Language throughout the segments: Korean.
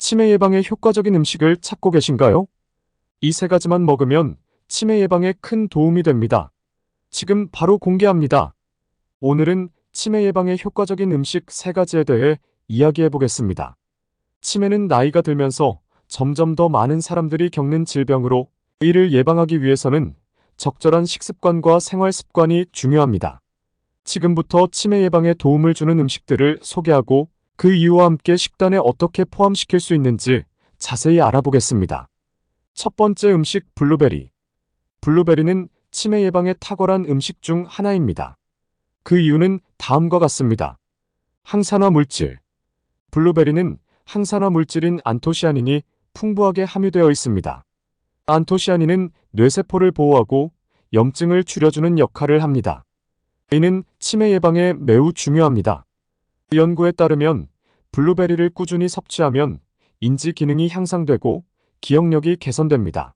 치매 예방에 효과적인 음식을 찾고 계신가요? 이 세 가지만 먹으면 치매 예방에 큰 도움이 됩니다. 지금 바로 공개합니다. 오늘은 치매 예방에 효과적인 음식 세 가지에 대해 이야기해 보겠습니다. 치매는 나이가 들면서 점점 더 많은 사람들이 겪는 질병으로 이를 예방하기 위해서는 적절한 식습관과 생활 습관이 중요합니다. 지금부터 치매 예방에 도움을 주는 음식들을 소개하고 그 이유와 함께 식단에 어떻게 포함시킬 수 있는지 자세히 알아보겠습니다. 첫 번째 음식 블루베리. 블루베리는 치매 예방에 탁월한 음식 중 하나입니다. 그 이유는 다음과 같습니다. 항산화 물질. 블루베리는 항산화 물질인 안토시아닌이 풍부하게 함유되어 있습니다. 안토시아닌은 뇌세포를 보호하고 염증을 줄여주는 역할을 합니다. 이는 치매 예방에 매우 중요합니다. 연구에 따르면 블루베리를 꾸준히 섭취하면 인지 기능이 향상되고 기억력이 개선됩니다.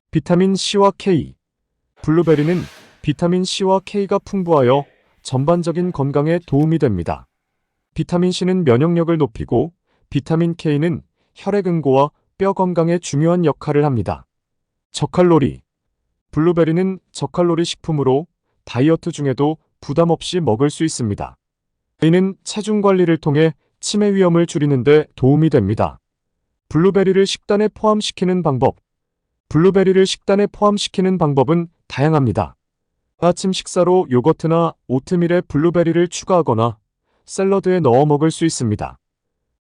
비타민 C와 K. 블루베리는 비타민 C와 K가 풍부하여 전반적인 건강에 도움이 됩니다. 비타민 C는 면역력을 높이고 비타민 K는 혈액 응고와 뼈 건강에 중요한 역할을 합니다. 저칼로리. 블루베리는 저칼로리 식품으로 다이어트 중에도 부담 없이 먹을 수 있습니다. 이는 체중 관리를 통해 치매 위험을 줄이는 데 도움이 됩니다. 블루베리를 식단에 포함시키는 방법. 블루베리를 식단에 포함시키는 방법은 다양합니다. 아침 식사로 요거트나 오트밀에 블루베리를 추가하거나 샐러드에 넣어 먹을 수 있습니다.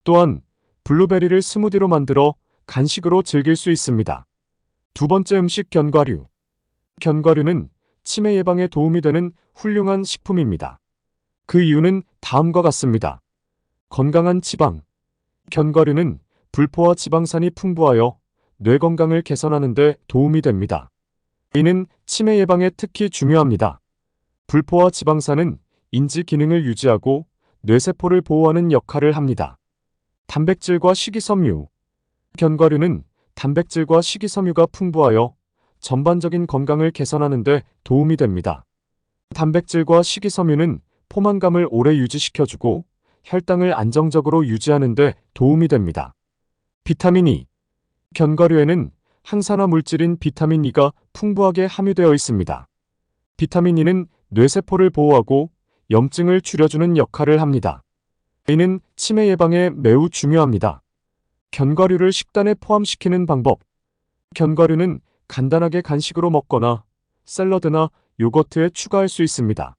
또한 블루베리를 스무디로 만들어 간식으로 즐길 수 있습니다. 두 번째 음식 견과류. 견과류는 치매 예방에 도움이 되는 훌륭한 식품입니다. 그 이유는 다음과 같습니다. 건강한 지방. 견과류는 불포화 지방산이 풍부하여 뇌 건강을 개선하는 데 도움이 됩니다. 이는 치매 예방에 특히 중요합니다. 불포화 지방산은 인지 기능을 유지하고 뇌세포를 보호하는 역할을 합니다. 단백질과 식이섬유. 견과류는 단백질과 식이섬유가 풍부하여 전반적인 건강을 개선하는 데 도움이 됩니다. 단백질과 식이섬유는 포만감을 오래 유지시켜주고 혈당을 안정적으로 유지하는 데 도움이 됩니다. 비타민 E. 견과류에는 항산화 물질인 비타민 E가 풍부하게 함유되어 있습니다. 비타민 E는 뇌세포를 보호하고 염증을 줄여주는 역할을 합니다. 이는 치매 예방에 매우 중요합니다. 견과류를 식단에 포함시키는 방법. 견과류는 간단하게 간식으로 먹거나 샐러드나 요거트에 추가할 수 있습니다.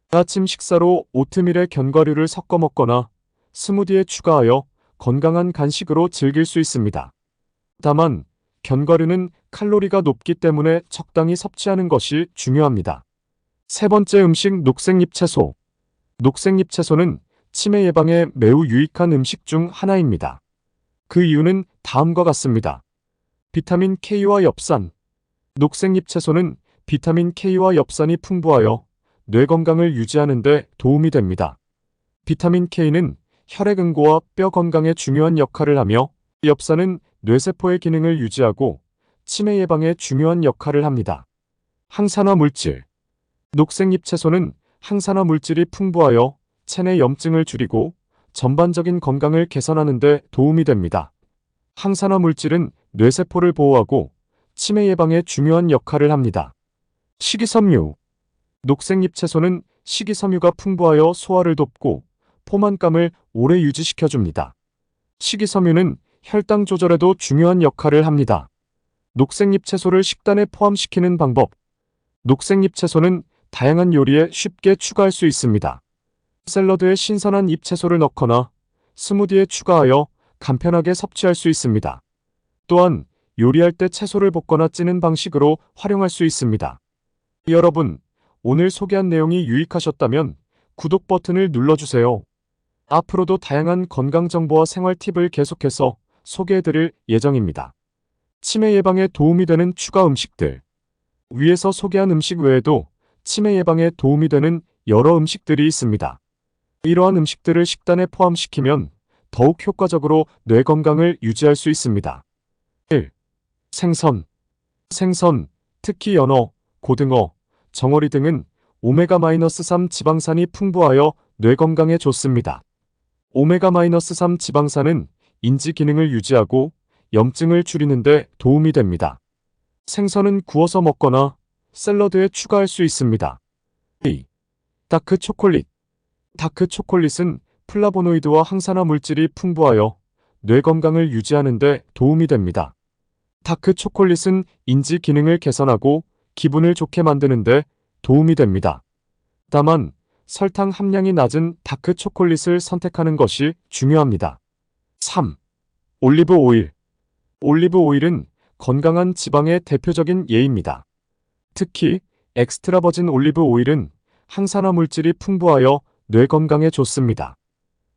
아침 식사로 오트밀에 견과류를 섞어 먹거나 스무디에 추가하여 건강한 간식으로 즐길 수 있습니다. 다만 견과류는 칼로리가 높기 때문에 적당히 섭취하는 것이 중요합니다. 세 번째 음식 녹색잎 채소. 녹색잎 채소는 치매 예방에 매우 유익한 음식 중 하나입니다. 그 이유는 다음과 같습니다. 비타민 K와 엽산. 녹색잎 채소는 비타민 K와 엽산이 풍부하여 뇌 건강을 유지하는 데 도움이 됩니다. 비타민 K는 혈액 응고와 뼈 건강에 중요한 역할을 하며 엽산은 뇌세포의 기능을 유지하고 치매 예방에 중요한 역할을 합니다. 항산화 물질. 녹색잎 채소는 항산화 물질이 풍부하여 체내 염증을 줄이고 전반적인 건강을 개선하는 데 도움이 됩니다. 항산화 물질은 뇌세포를 보호하고 치매 예방에 중요한 역할을 합니다. 식이섬유. 녹색잎 채소는 식이섬유가 풍부하여 소화를 돕고 포만감을 오래 유지시켜줍니다. 식이섬유는 혈당 조절에도 중요한 역할을 합니다. 녹색잎 채소를 식단에 포함시키는 방법. 녹색잎 채소는 다양한 요리에 쉽게 추가할 수 있습니다. 샐러드에 신선한 잎 채소를 넣거나 스무디에 추가하여 간편하게 섭취할 수 있습니다. 또한 요리할 때 채소를 볶거나 찌는 방식으로 활용할 수 있습니다. 여러분, 오늘 소개한 내용이 유익하셨다면 구독 버튼을 눌러주세요. 앞으로도 다양한 건강 정보와 생활 팁을 계속해서 소개해드릴 예정입니다. 치매 예방에 도움이 되는 추가 음식들. 위에서 소개한 음식 외에도 치매 예방에 도움이 되는 여러 음식들이 있습니다. 이러한 음식들을 식단에 포함시키면 더욱 효과적으로 뇌 건강을 유지할 수 있습니다. 1. 생선. 생선, 특히 연어, 고등어, 정어리 등은 오메가-3 지방산이 풍부하여 뇌 건강에 좋습니다. 오메가-3 지방산은 인지 기능을 유지하고 염증을 줄이는 데 도움이 됩니다. 생선은 구워서 먹거나 샐러드에 추가할 수 있습니다. 2. 다크 초콜릿. 다크 초콜릿은 플라보노이드와 항산화 물질이 풍부하여 뇌 건강을 유지하는 데 도움이 됩니다. 다크 초콜릿은 인지 기능을 개선하고 기분을 좋게 만드는 데 도움이 됩니다. 다만 설탕 함량이 낮은 다크 초콜릿을 선택하는 것이 중요합니다. 3. 올리브 오일. 올리브 오일은 건강한 지방의 대표적인 예입니다. 특히 엑스트라 버진 올리브 오일은 항산화 물질이 풍부하여 뇌 건강에 좋습니다.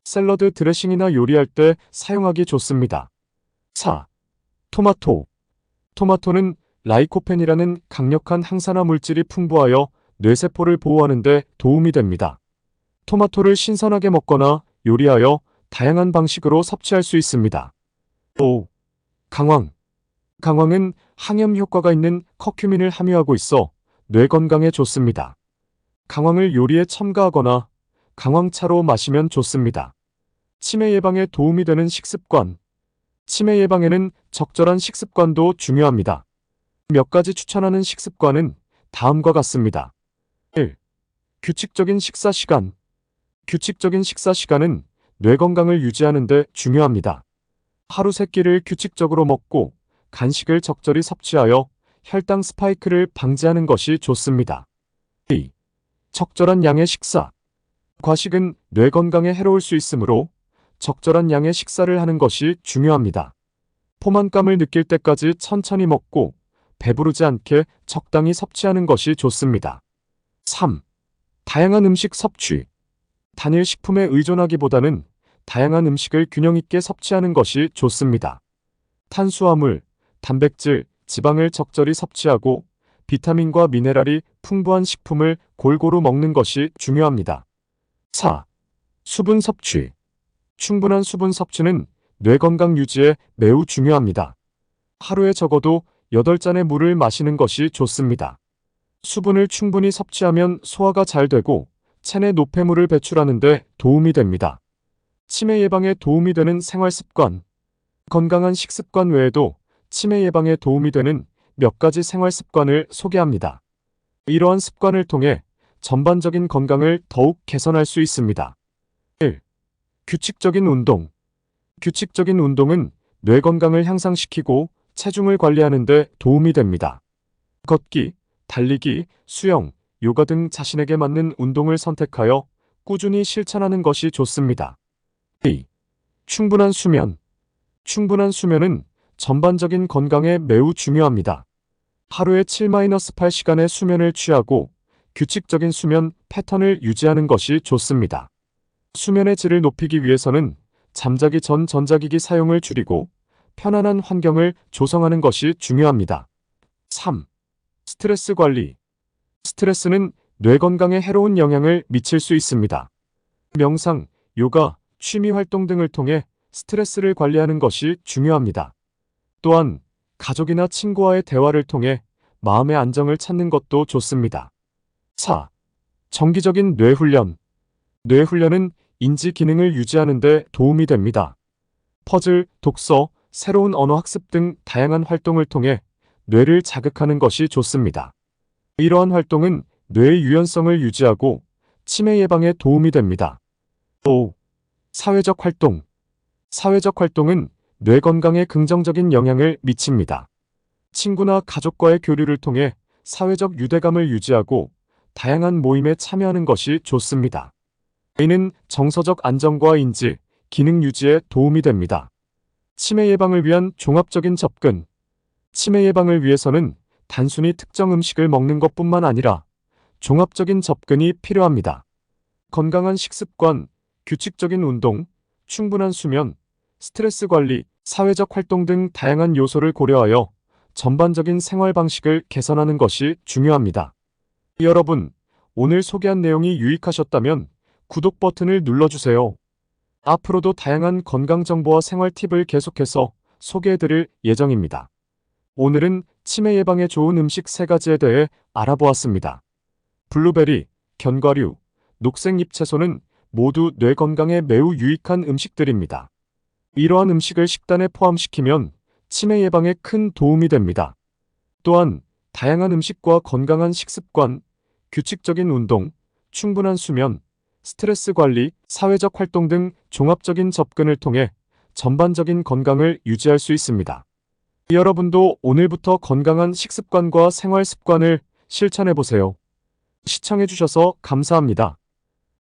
샐러드 드레싱이나 요리할 때 사용하기 좋습니다. 4. 토마토. 토마토는 라이코펜이라는 강력한 항산화 물질이 풍부하여 뇌세포를 보호하는 데 도움이 됩니다. 토마토를 신선하게 먹거나 요리하여 다양한 방식으로 섭취할 수 있습니다. 5. 강황. 강황은 항염 효과가 있는 커큐민을 함유하고 있어 뇌 건강에 좋습니다. 강황을 요리에 첨가하거나 강황차로 마시면 좋습니다. 치매 예방에 도움이 되는 식습관. 치매 예방에는 적절한 식습관도 중요합니다. 몇 가지 추천하는 식습관은 다음과 같습니다. 1. 규칙적인 식사 시간. 규칙적인 식사 시간은 뇌 건강을 유지하는 데 중요합니다. 하루 3끼를 규칙적으로 먹고 간식을 적절히 섭취하여 혈당 스파이크를 방지하는 것이 좋습니다. 2. 적절한 양의 식사. 과식은 뇌 건강에 해로울 수 있으므로 적절한 양의 식사를 하는 것이 중요합니다. 포만감을 느낄 때까지 천천히 먹고 배부르지 않게 적당히 섭취하는 것이 좋습니다. 3. 다양한 음식 섭취. 단일 식품에 의존하기보다는 다양한 음식을 균형 있게 섭취하는 것이 좋습니다. 탄수화물, 단백질, 지방을 적절히 섭취하고 비타민과 미네랄이 풍부한 식품을 골고루 먹는 것이 중요합니다. 4. 수분 섭취. 충분한 수분 섭취는 뇌 건강 유지에 매우 중요합니다. 하루에 적어도 8잔의 물을 마시는 것이 좋습니다. 수분을 충분히 섭취하면 소화가 잘 되고 체내 노폐물을 배출하는 데 도움이 됩니다. 치매 예방에 도움이 되는 생활 습관. 건강한 식습관 외에도 치매 예방에 도움이 되는 몇 가지 생활 습관을 소개합니다. 이러한 습관을 통해 전반적인 건강을 더욱 개선할 수 있습니다. 1. 규칙적인 운동. 규칙적인 운동은 뇌 건강을 향상시키고 체중을 관리하는 데 도움이 됩니다. 걷기, 달리기, 수영, 요가 등 자신에게 맞는 운동을 선택하여 꾸준히 실천하는 것이 좋습니다. 2. 충분한 수면. 충분한 수면은 전반적인 건강에 매우 중요합니다. 하루에 7-8시간의 수면을 취하고 규칙적인 수면 패턴을 유지하는 것이 좋습니다. 수면의 질을 높이기 위해서는 잠자기 전 전자기기 사용을 줄이고 편안한 환경을 조성하는 것이 중요합니다. 3. 스트레스 관리. 스트레스는 뇌 건강에 해로운 영향을 미칠 수 있습니다. 명상, 요가, 취미 활동 등을 통해 스트레스를 관리하는 것이 중요합니다. 또한 가족이나 친구와의 대화를 통해 마음의 안정을 찾는 것도 좋습니다. 4. 정기적인 뇌훈련. 뇌훈련은 인지 기능을 유지하는 데 도움이 됩니다. 퍼즐, 독서, 새로운 언어 학습 등 다양한 활동을 통해 뇌를 자극하는 것이 좋습니다. 이러한 활동은 뇌의 유연성을 유지하고 치매 예방에 도움이 됩니다. 5. 사회적 활동. 사회적 활동은 뇌 건강에 긍정적인 영향을 미칩니다. 친구나 가족과의 교류를 통해 사회적 유대감을 유지하고 다양한 모임에 참여하는 것이 좋습니다. 이는 정서적 안정과 인지, 기능 유지에 도움이 됩니다. 치매 예방을 위한 종합적인 접근. 치매 예방을 위해서는 단순히 특정 음식을 먹는 것뿐만 아니라 종합적인 접근이 필요합니다. 건강한 식습관, 규칙적인 운동, 충분한 수면, 스트레스 관리, 사회적 활동 등 다양한 요소를 고려하여 전반적인 생활 방식을 개선하는 것이 중요합니다. 여러분, 오늘 소개한 내용이 유익하셨다면 구독 버튼을 눌러주세요. 앞으로도 다양한 건강 정보와 생활 팁을 계속해서 소개해드릴 예정입니다. 오늘은 치매 예방에 좋은 음식 3가지에 대해 알아보았습니다. 블루베리, 견과류, 녹색 잎채소는 모두 뇌 건강에 매우 유익한 음식들입니다. 이러한 음식을 식단에 포함시키면 치매 예방에 큰 도움이 됩니다. 또한 다양한 음식과 건강한 식습관, 규칙적인 운동, 충분한 수면, 스트레스 관리, 사회적 활동 등 종합적인 접근을 통해 전반적인 건강을 유지할 수 있습니다. 여러분도 오늘부터 건강한 식습관과 생활 습관을 실천해 보세요. 시청해 주셔서 감사합니다.